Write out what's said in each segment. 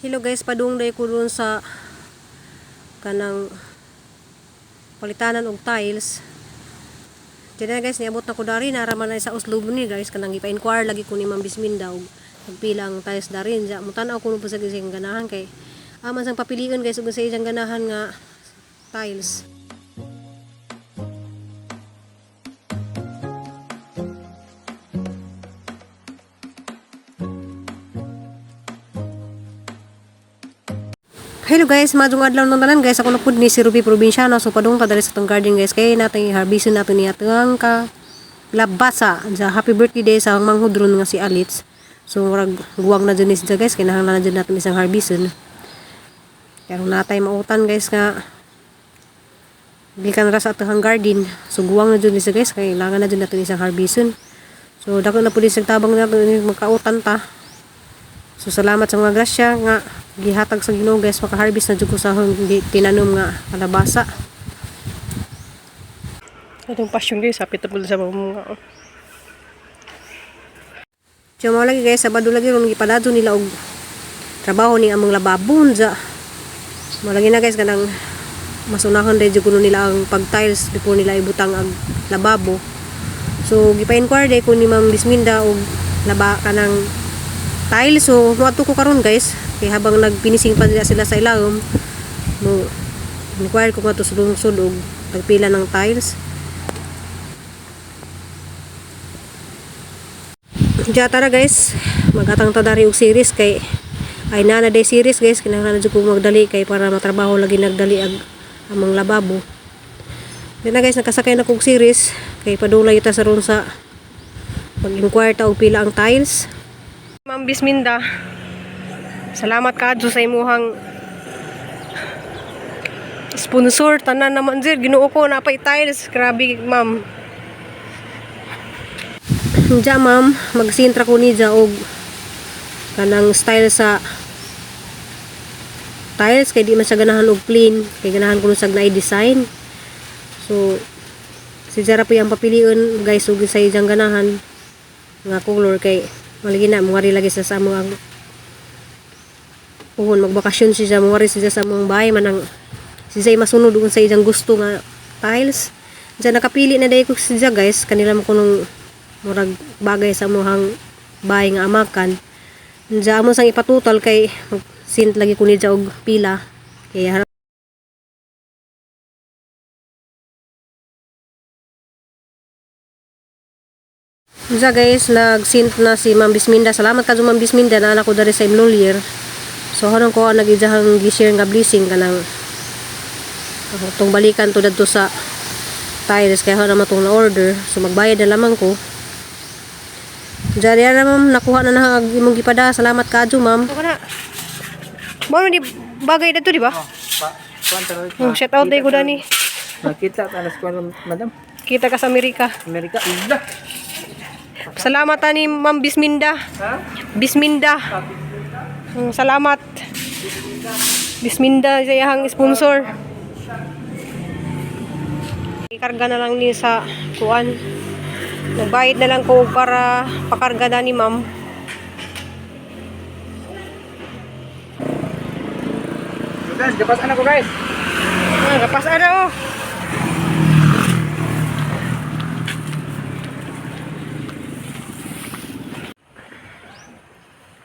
Hello guys, padungday ko dun sa kanang palitanan og tiles. Diyan na guys, niabot na ko dari naraman na sa uslob ni guys kanang ipa-inquire lagi ko ni Ma'am Bisminda og pagpilang tiles darin. Ja mutan-aw kuno pa sa gising ganahan kay aman sang papilion guys ug sa iyang ganahan nga tiles. Hello guys, madung adlaw nung tanan guys. Ako na pud ni si Ruby Provinciano. So padung ta diri sa tong garden guys. Kay natin i-harvestin nato niya tang ka labasa. Sa happy birthday day sa manghudron nga si Alitz. So murag guwang na dyan siya guys. Kinahanglan na dyan natin isang harvestin. Pero natay mautan guys nga gikan ra sa atong garden. So guwang na dyan siya guys. Kailangan na dyan natin isang harvestin. So dako na pud isang tabang natin magkautan ta. So salamat sa mga grasya nga gihatag sa Ginoo guys, maka-harvest na jud ko sa tinanom nga kalabasa. Atong pasyon guys, hapit na sa mga. So mo lagi guys, sabado lagi ron gipadado nila og trabaho ni among lababon ja. Mo lagi na guys kanang masunahon dai jud kuno nila ang pag-tiles before nila ibutang ang lababo. So gipa-inquire dai ko ni Ma'am Bisminda og laba kanang tiles. So muadto ko karon guys. Kaya habang nagpinising pa sila sa ilawom, inquire ko nga ito sulungsod o nagpila ng tiles. Diya tara guys, magatang tadari og series kay ay na day series guys. Kinahanglan na ko magdali kay para matrabaho lagi nagdali among lababo. Yan na guys, nakasakay na kong series kay padulay ita sa ron sa mag-inquire ta og pila ang tiles. Ma'am Bisminda, salamat kadto sa imuhang sponsor. Tanan naman sir, Ginoo ko napay tiles. Grabe ma'am. Diya ma'am, magsintra ko ni dya og kanang style sa tiles kay di man siya ganahan og plain, kay ganahan ko sa na-design. So si Jara po yung papilion guys og sa iyang ganahan nga color kay malagi na muwari lagi sa mga puhon magbakasyon siya muwari siya sa mong bahay manang siya masunod kung sa iyang gusto nga tiles. Diyan nakapili na day ko siya guys, kanila mo kunong murag bagay sa mohang bahay nga amakan. Diyan mo sang ipatutal kay sint lagi ko niya og pila kay diyan guys, nag-sint na si Ma'am Bisminda. Salamat kadto Ma'am Bisminda na anak ko dari sa Imlolier. So harong ko nagijahang gi-share nga blessing kanang tong balikan to dadto sa tiles kaya na matong na order. So magbayad na lamang ko. Diyan na ma'am, nakuha na ang imong gipada. Salamat kadto ma'am. Ito na. Mo di bagay dadto di ba? Shout out day ko dani. Nakita ka nas kuan madam. Kita ka sa Amerika. Amerika. Salamat ani Ma'am Bisminda. Ha? Bisminda. Salamat. Bisminda sa iyang sponsor. Ikarga na lang ni sa kuan. Nagbayad na lang ko para pakarga na ni ma'am. Guys, gapas ana ko guys. Gapas ana oh.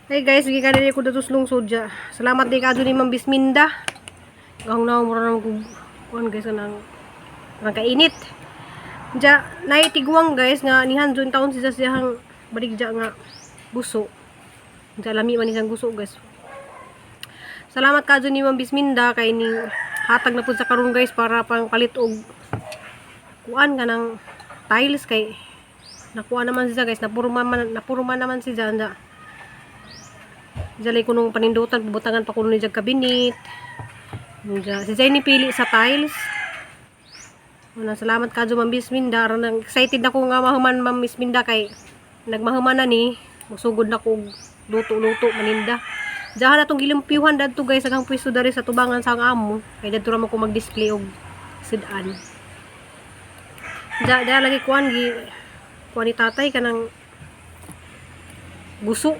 Hey guys, gikan dili ko datos lungsod ja. Salamat di kadto ni Ma'am Bisminda. Gahong na mura na ko kuan guys kanang kainit. Ja naitigwang guys nga nihan jud taon siya siyang baligja nga guso. Ja lami man isang guso guys. Salamat kadto ni Ma'am Bisminda kay ni hatag na pud sa karon guys para pangpalit og kuan kanang tiles kay nakuha naman siya guys, napurma naman siya ja. Jalay ko nung panindutan, bubutangan pa ko nung niyang kabinet. Si Jay ni pili sa tiles. Salamat kadto Ma'am Bisminda. Excited na ko nga mahuman Ma'am Bisminda kay nagmahuman na ni. Magsugod na ko luto-luto maninda. Diyan na itong gilimpiyuhan dadto guys. Agang pwesto dari sa tubangan sa amo. Kaya dadto raman ko mag-display og sidan. Diyan lagi kuan ni tatay kanang guso.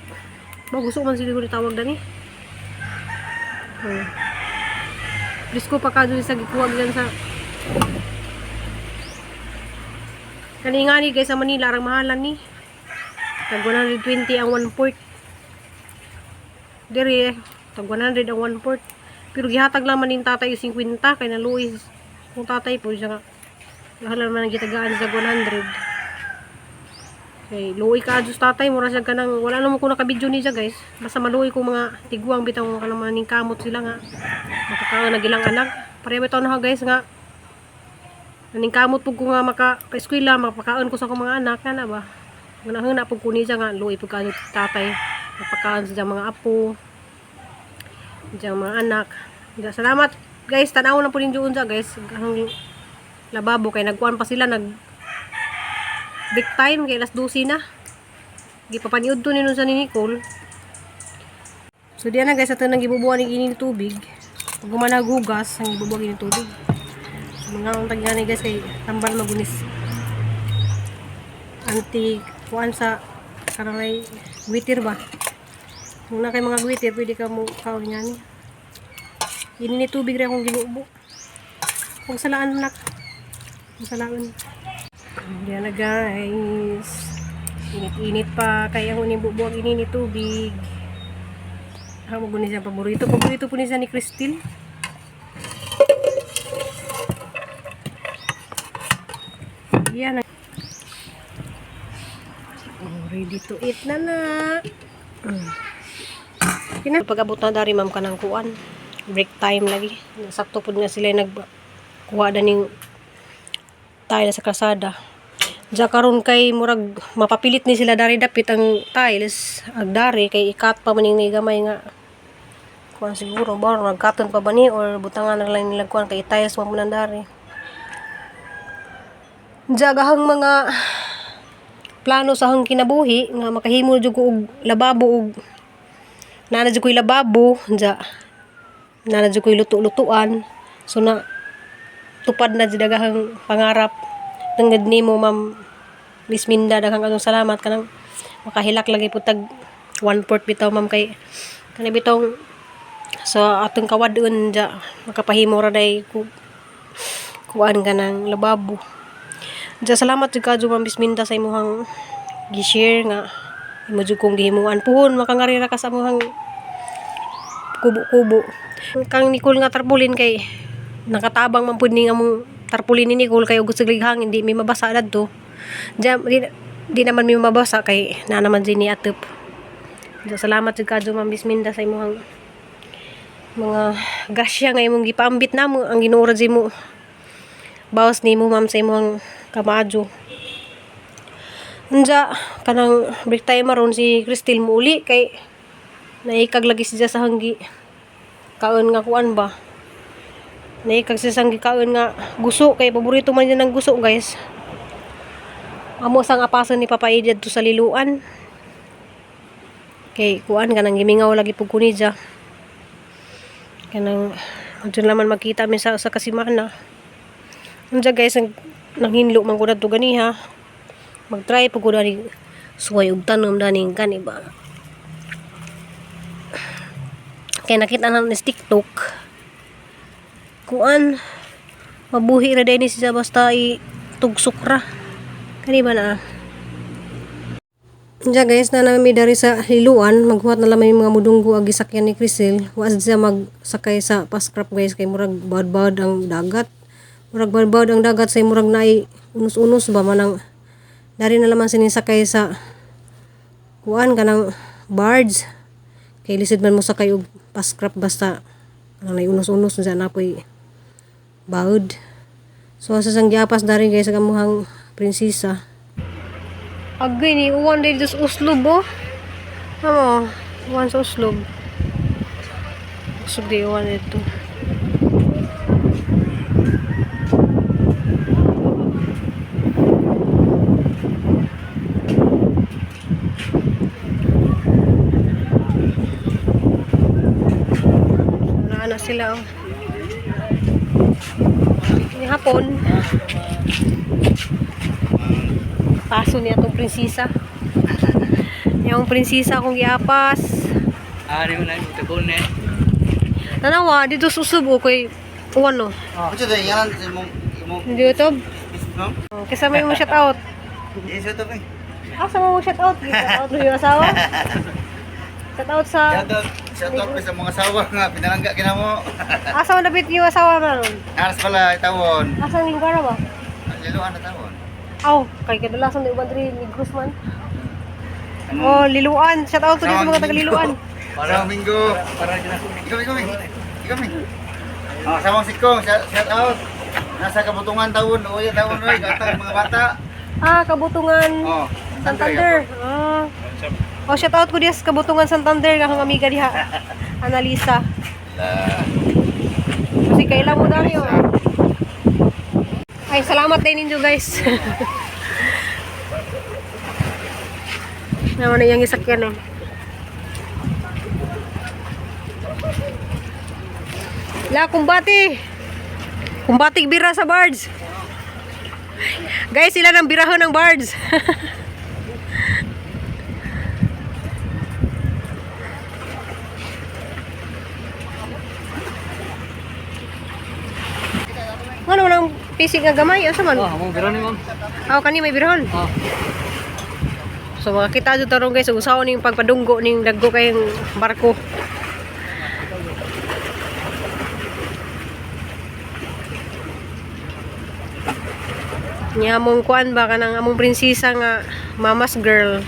Gusto man siguro tawag dani. Oh. Presko pa ka dun sa gikuwag dyan sa kani nga ni guys sa Manila arang mahalan ni tag 120 ang 1/4 diri tag 100 ang 1/4 pero gihatag lang man ning tatay yung 50 kay naluoy kung tatay po siya nga lahat man ang gitagaan sa 100 kay luoy ka adjust tatay mura siya kanang wala naman ko nakabidyo ni siya guys basta maluoy ko mga tiguang bitaw ka naman ning kamot sila nga makakaon na gilang anak pareho bitaw na guys nga naning kamot pug ko nga maka-eskwela mapakaon ko sa akong mga anak kana ba huna pug ko ni siya nga luoy pug ka tatay mapakaon sa mga apo diyang mga anak. Salamat guys, tanaw lang po rin doon sa guys ang lababo kay nagkuhan pa sila nag break time kay alas 12 na gipapaniud to ni nun sa ni Nicole. So diyan na guys ato nang gibubuan ng ining tubig pag gumanag hugas ang gibubuan ng tubig so mga untag gani guys kay tambal magunis anti kuan sa karay witir ba muna kay mga gwitir, pwede ka mo kaon niya ni. Ini ni tubig rin akong ginubo. Kung salaan nak. Kung salaan. Yan na guys. Init-init pa. Kaya ako nibubuang ini ni tubig. Ako magunin siya paborito. Paborito po niya ni Crystal. Yan na. Oh, ready to eat na na. Pag-abot na dari ma'am ka ng kuan break time lagi sakto po nga sila nagkuha na ning tile sa kalsada diya karon kay murag mapapilit ni sila dari dapit ang tiles ag dari kay ikat pa maning ni gamay nga kuan siguro ba nagkaton pa ba ni or butangan na lang nila kuan kay tiles mo man dari diya gahang mga plano sa hang kinabuhi nga makahimo jud ko og lababo og nana jud ko'y lababo dya nana jud ko'y luto-lutuan so na tupad na jud daghang pangarap tungod nimo ma'am Miss Minda daghang anong salamat kanang makahilak lagi po tag 1/4 bitaw ma'am kay kanang bitong sa atong kawadon dya makapahimo ra day kuan ka ng lababo dya salamat jud kadyo ma'am Miss Minda sa imong gi-share nga imo jud kong gihimuan puhon makangarira ka sa among kubo-kubo kang Nicole nga tarpulin kay nakatabang man pud ning among tarpulin ni Nicole kay gusto lighang hindi may mabasa dadto di naman may mabasa kay na naman din ni atop salamat jud kadyo ma'am Miss Minda sa imong mga grasya nga imong gipaambit namo ang Ginoo ra mo bawas nimo ma'am sa imong kamadyo. Unja kanang break time maron si Crystal mo uli kay naikag lagi siya sa hanggi kaon nga kuan ba naikag siya sa hanggi kaon nga guso kay paborito man niya ng guso guys amo sang apason ni Papa Ediad to sa liluan kay kuan kanang gimingaw lagi pug kuni siya kanang dun naman makita mi sa kasimana unja guys nang hinlo man ko to ganiha mag-try po ko dani suway og tanom dani kani ba kay nakita na sa TikTok kuan mabuhi ra dai ni siya basta tugsok ra kani ba na diya guys na nami dari sa hiluan maghuwat na lamay mga mudunggo ag gisakyan ni Crystal wa siya magsakay sa paskrap guys kay murag bad ang dagat sa murag naay unos-unos ba manang dari na lamang sinisakay sa kuan kanang barge kay lisod man mo sakay og paskrap basta anay unos-unos sa napoy baud so sa sang giapas dari guys sa kamuhang prinsesa agay ni uwan day just uslob oh amo uwan sa uslob di uwan ito sila oh. Ini hapon paso niya itong prinsesa yung prinsesa kong giapas ari mo na ito ko ne Tanawa, dito susubo kay uwan no. Ano tayo yan? Imong Hindi YouTube. no? Kesa may mo shout out. Yes, ito pa. Asa mo shout out? Shout out mo yung asawa? Shout out sa... Shout out sa mga asawa nga, pinalangga kinamo. Asa mo nabit yung asawa na nun? Aras pala, tawon. Asa ang lugar na ba? Liluan na tawon. Aw, kay kadalasan na ibang diri ni Guzman. Oh, Liluan. Shout out to din sa mga taga-Liluan. Para Minggo. Ikaw. Samang Sikong, shout out. Nasa Kabutungan tawon, uya tawon roy, gatag mga bata. Ah, Kabutungan. Oh, Santander. Ah. Oh, shout out ko diya sa Kabutungan Santander nga akong amiga diha. Analisa. Kasi kailan mo dami oh. Ay, salamat din ninyo guys. Naman na yung isakyan eh. La, kumbati. Kumbatig bira sa birds. Guys, sila nang birahon ng birds. Ano nang pisig nga gamay? Asa man? Among biro ni ma'am. Aw, kani may birahon. So makakita dito tarong guys, usaw ning pagpadunggo ning daggo kayong barko. Nya among kuan ba kanang among prinsesa nga mama's girl.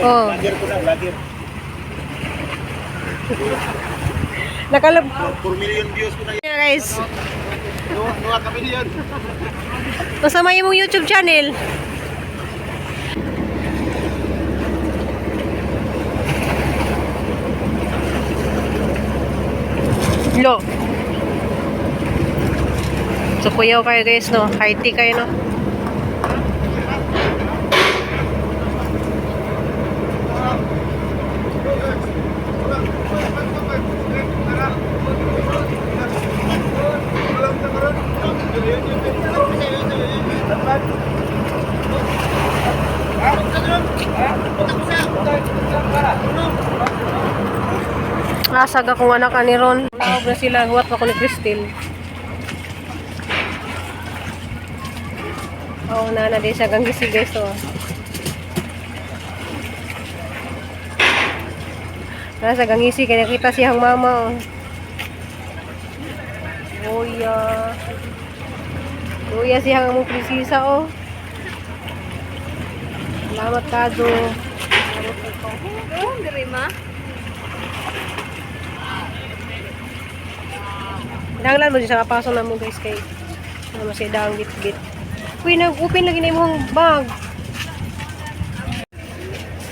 Oh. Nakalab 4 million views ko na niya guys. Nuha ka million. Masama yung YouTube channel. Lo. So kuyaw kayo guys no. High tea kayo no. Asag akong anak ani ron. Naog na sila, huwat pa ko ni Cristel. Oo, nana din siya gangisi guys to. Nasa gangisi, kaya nakita siyang mama oh. Luya. Luya siyang among prinsesa oh. Salamat kado. Oh, diri ma. Danglan mo di sa kapaso na mo guys kay na masih daang git-git. Uy, nag-open lagi na imong bag.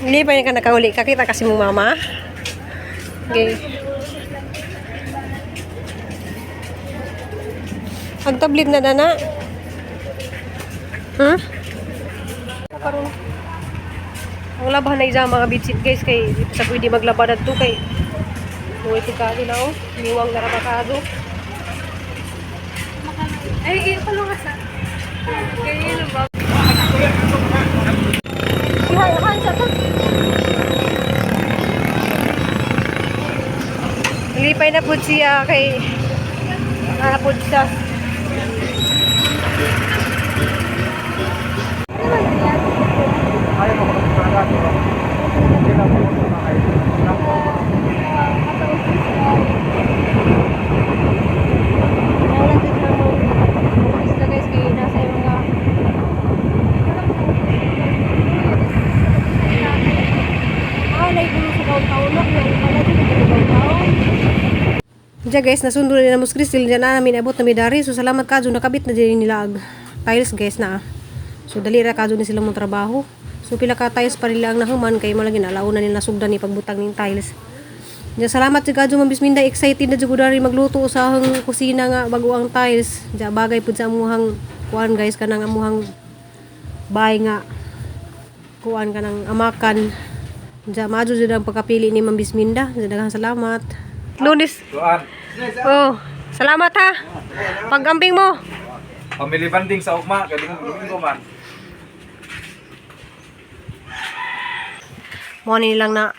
Hindi pa ka nakahuli. Kakita kasi mong mama. Okay. Ag-tablet na dana. Hmm? Karon. Ang labahan na isa mga bitsit guys kay sa pwede maglaba na to kay buhay tikado na oh. Niwang na rapakado. Ay, kalunga sa. Kaya yun ba? Ihahan sa to. Lipay na po siya kay po siya. Ayaw mo ko talaga. Hindi lang mo kumakain. Diyan guys, nasundo na mo Cristel diyan na namin abot na midari. So salamat kadyo nakabit na din nila tiles guys na. So dali ra kadyo ni sila mong trabaho. So pila ka tiles pa nila ang nahuman kay mo lagi na launa nila sugdan ni pagbutang ning tiles. Diyan salamat si kadyo Ma'am Bisminda, excited na jud dari magluto sa hang kusina nga bago ang tiles. Diyan bagay pud sa amuhang kuan guys kanang amuhang bahay nga kuan kanang amakan. Diyan madyo jud ang pagkapili ni Ma'am Bisminda. Diyan daghang salamat. Lunes. Tuan. Oh, salamat ha. Paggamping mo. Family banding sa ugma, kaya linggo man. Mo ni lang na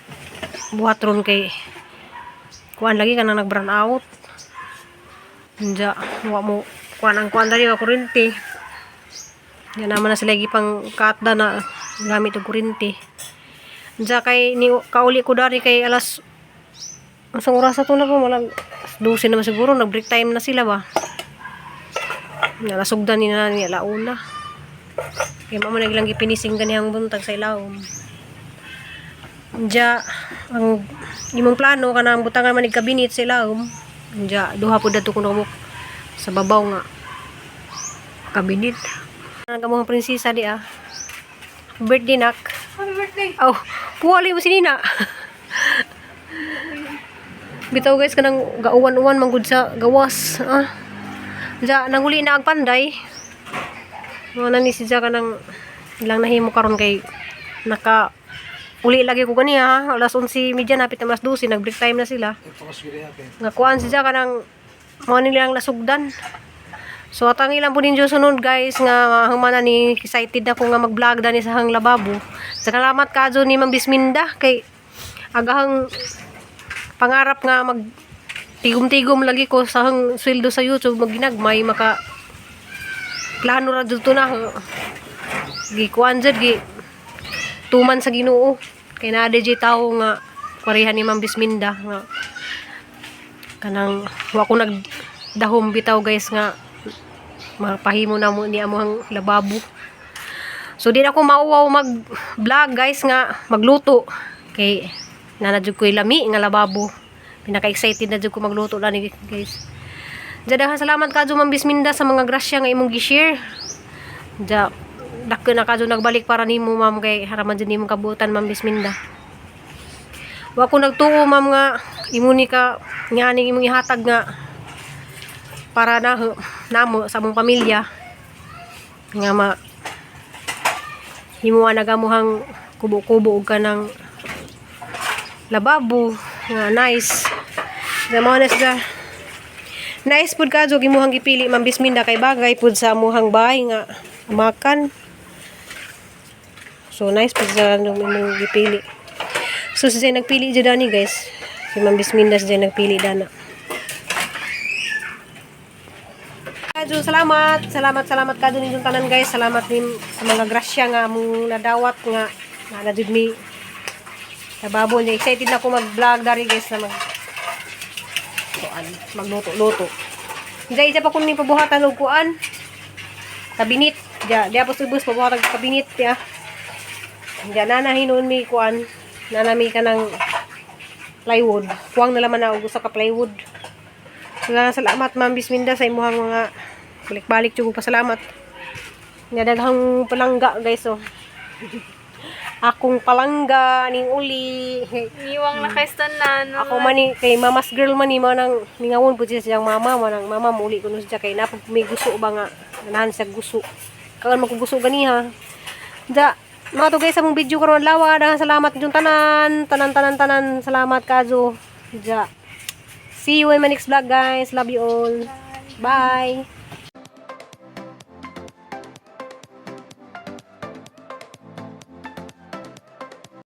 buhat ron kay kuan lagi ka na nag-burn out. Nya wa mo kuan ang kuan dali wa kuryente. Yan naman na sila pang katda na gamit og kuryente. Nya kay ni kauli ko dari kay alas asang oras na to na ko wala 12 naman siguro nag break time na sila ba. Nalasugdan ni na ni alauna. Kaya mamo naglang gipinising ganihang buntag sa ilawom. Nya ang imong plano kanang butangan man kabinit sa ilawom. Nya duha pud adto kuno mo sa babaw nga kabinit. Ang kamong prinsesa di ah. Birthday nak. Happy birthday! Oh, puwali mo si Nina. Bitaw guys kanang gauwan-uwan manggud sa gawas. Ah. Nya nanguli na ang panday. Wala ni siya kanang ilang nahimo karon kay naka uli lagi ko ganiya. Alas 11:30 napit na alas 12 nag break time na sila. Nga kuan siya kanang mo nilang nasugdan. So atang ilang po ninyo sunod guys nga humana ni excited ako nga mag-vlog dani sa hang lababo. Salamat kadto ni Ma'am Bisminda kay agahang pangarap nga mag tigom-tigom lagi ko sa hang sweldo sa YouTube magginagmay maka plano ra dito na gi kuan jud gi tuman sa Ginoo kay naa DJ tao nga pareha ni Ma'am Bisminda nga kanang wa ko nagdahom bitaw guys nga mapahimo na mo ni among lababo. So di na ako mauwaw mag-vlog guys nga magluto kay nanadjud ko lami nga lababo. Pinaka-excited na jud ko magluto na ni guys. Jadaha salamat kadto Ma'am Bisminda sa mga grasya nga imong gi-share. Ja dakko na kadto nagbalik para nimo ma'am kay haraman jud nimo kabutan Ma'am Bisminda. Wa ko nagtuo ma'am nga imo ni ka nganing imong ihatag nga para na namo sa among pamilya nga ma himuan nagamuhang kubo-kubo og kanang lababo nga nice nga mo na siya nice pud kadto gimuhang gipili Ma'am Bisminda kay bagay pud sa amuhang bahay nga makan. So nice pud sa imong gipili. So siya nagpili jud ani guys. Si Ma'am Bisminda siya nagpili dana. So, salamat kadto ninyong tanan guys. Salamat din sa mga grasya nga among nadawat nga nadjud mi lababo. Excited na ako mag-vlog dari guys na magluto-luto. Isa pa kun ni pabuhatan og kuan. Kabinit. Di pa subos pabuhatan og kabinit ya. Diya na hinuon mi kuan. Nanami ka ng plywood. Kuwang na laman na og usa ka plywood. Salamat Ma'am Bisminda sa imong mga balik-balik jud pasalamat. Nga daghang palangga guys oh. Akong palangga ning uli. Niwang na kay tanan. Ako man ni kay mama's girl man ni mo nang mingawon pud siya siyang mama manang mama muli kuno siya kay napag may gusto ba nga ganahan siya gusto. Karon makugusto ganiha. Ja mga to guys among video karon lawa daghang salamat jud tanan salamat kadto. Ja see you in my next vlog guys. Love you all. Bye.